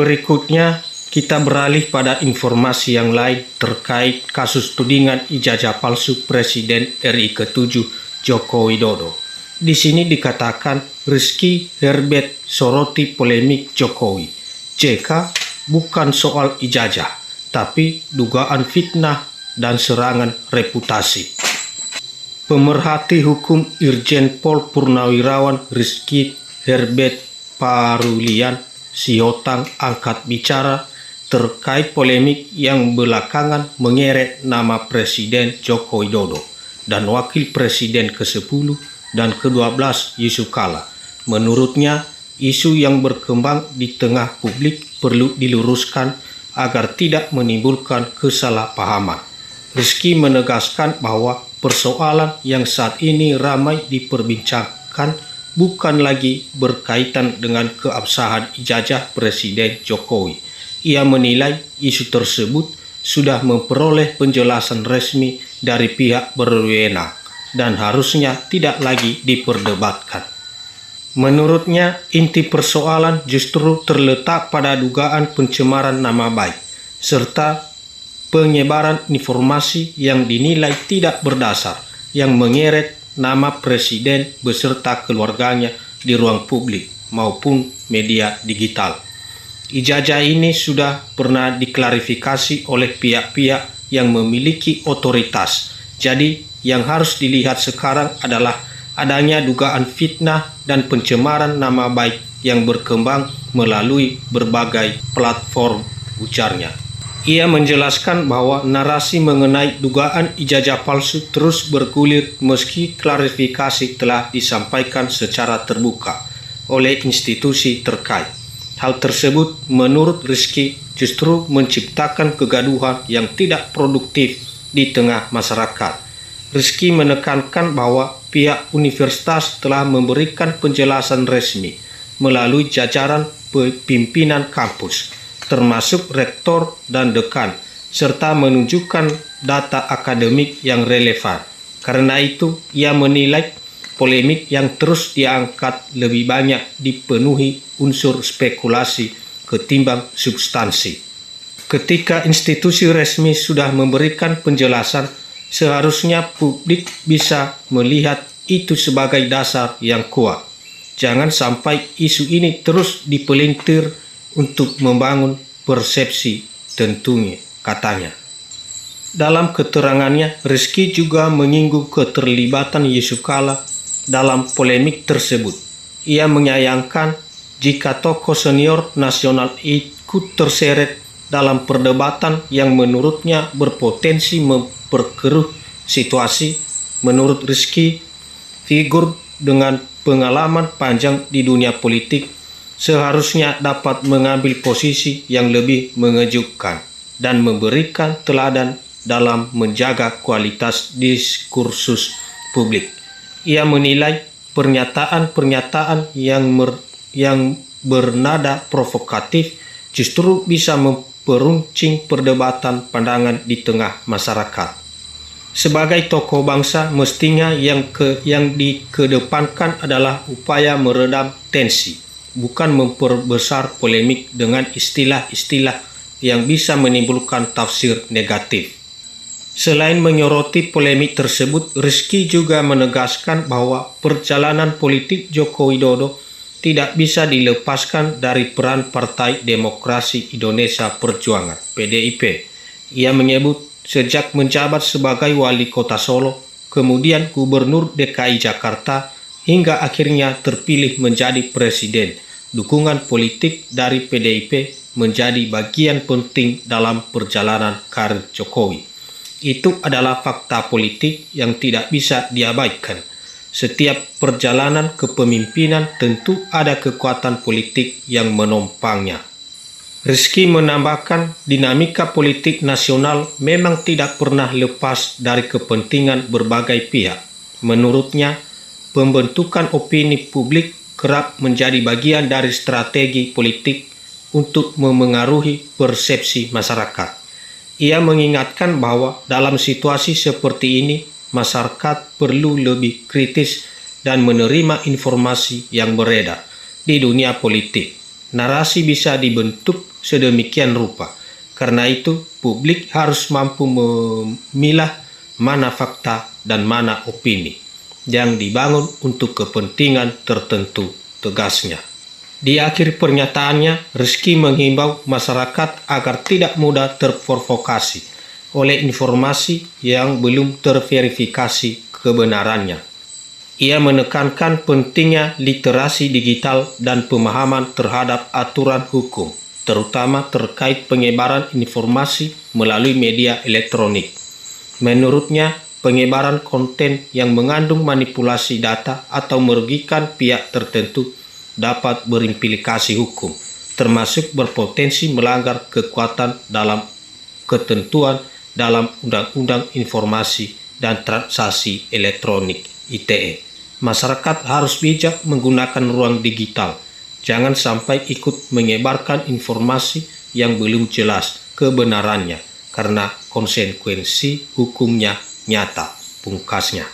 Berikutnya, kita beralih pada informasi yang lain terkait kasus tudingan ijazah palsu Presiden RI ke-7 Joko Widodo. Di sini dikatakan Rizky Herbert soroti polemik Jokowi. JK bukan soal ijazah, tapi dugaan fitnah dan serangan reputasi. Pemerhati hukum Irjen Pol Purnawirawan Rizky Herbert Parulian Sihotan angkat bicara terkait polemik yang belakangan mengeret nama Presiden Joko Widodo dan Wakil Presiden ke-10 dan ke-12 Yusuf Kala. Menurutnya, isu yang berkembang di tengah publik perlu diluruskan agar tidak menimbulkan kesalahpahaman. Rizky menegaskan bahwa persoalan yang saat ini ramai diperbincangkan bukan lagi berkaitan dengan keabsahan ijazah Presiden Jokowi. Ia menilai isu tersebut sudah memperoleh penjelasan resmi dari pihak berwenang dan harusnya tidak lagi diperdebatkan. Menurutnya, inti persoalan justru terletak pada dugaan pencemaran nama baik serta penyebaran informasi yang dinilai tidak berdasar yang mengeret nama Presiden beserta keluarganya di ruang publik maupun media digital. Ijazah ini sudah pernah diklarifikasi oleh pihak-pihak yang memiliki otoritas. Jadi, yang harus dilihat sekarang adalah adanya dugaan fitnah dan pencemaran nama baik yang berkembang melalui berbagai platform, ujarnya. Ia menjelaskan bahwa narasi mengenai dugaan ijazah palsu terus bergulir meski klarifikasi telah disampaikan secara terbuka oleh institusi terkait. Hal tersebut menurut Rizky justru menciptakan kegaduhan yang tidak produktif di tengah masyarakat. Rizky menekankan bahwa pihak universitas telah memberikan penjelasan resmi melalui jajaran pimpinan kampus, termasuk rektor dan dekan, serta menunjukkan data akademik yang relevan. Karena itu, ia menilai polemik yang terus diangkat lebih banyak dipenuhi unsur spekulasi ketimbang substansi. Ketika institusi resmi sudah memberikan penjelasan, seharusnya publik bisa melihat itu sebagai dasar yang kuat. Jangan sampai isu ini terus dipelintir untuk membangun persepsi tentunya, katanya. Dalam keterangannya, Rizky juga menyinggung keterlibatan Yusuf Kala dalam polemik tersebut. Ia menyayangkan jika tokoh senior nasional ikut terseret dalam perdebatan yang menurutnya berpotensi memperkeruh situasi. Menurut Rizky, figur dengan pengalaman panjang di dunia politik seharusnya dapat mengambil posisi yang lebih mengejutkan dan memberikan teladan dalam menjaga kualitas diskursus publik. Ia menilai pernyataan-pernyataan yang bernada provokatif justru bisa memperuncing perdebatan pandangan di tengah masyarakat. Sebagai tokoh bangsa, mestinya yang dikedepankan adalah upaya meredam tensi, bukan memperbesar polemik dengan istilah-istilah yang bisa menimbulkan tafsir negatif. Selain menyoroti polemik tersebut, Rizky juga menegaskan bahwa perjalanan politik Joko Widodo tidak bisa dilepaskan dari peran Partai Demokrasi Indonesia Perjuangan (PDIP). Ia menyebut sejak menjabat sebagai wali kota Solo, kemudian gubernur DKI Jakarta, hingga akhirnya terpilih menjadi presiden, dukungan politik dari PDIP menjadi bagian penting dalam perjalanan karir Jokowi. Itu adalah fakta politik yang tidak bisa diabaikan. Setiap perjalanan kepemimpinan tentu ada kekuatan politik yang menopangnya. Rizky menambahkan, dinamika politik nasional memang tidak pernah lepas dari kepentingan berbagai pihak. Menurutnya, pembentukan opini publik kerap menjadi bagian dari strategi politik untuk memengaruhi persepsi masyarakat. Ia mengingatkan bahwa dalam situasi seperti ini, masyarakat perlu lebih kritis dan menerima informasi yang beredar di dunia politik. Narasi bisa dibentuk sedemikian rupa. Karena itu, publik harus mampu memilah mana fakta dan mana opini yang dibangun untuk kepentingan tertentu, tegasnya. Di akhir pernyataannya, Rizky menghimbau masyarakat agar tidak mudah terprovokasi oleh informasi yang belum terverifikasi kebenarannya. Ia menekankan pentingnya literasi digital dan pemahaman terhadap aturan hukum, terutama terkait penyebaran informasi melalui media elektronik. Menurutnya, penyebaran konten yang mengandung manipulasi data atau merugikan pihak tertentu dapat berimplikasi hukum, termasuk berpotensi melanggar kekuatan dalam ketentuan dalam Undang-Undang Informasi dan Transaksi Elektronik (ITE). Masyarakat harus bijak menggunakan ruang digital. Jangan sampai ikut menyebarkan informasi yang belum jelas kebenarannya, karena konsekuensi hukumnya nyata, pungkasnya.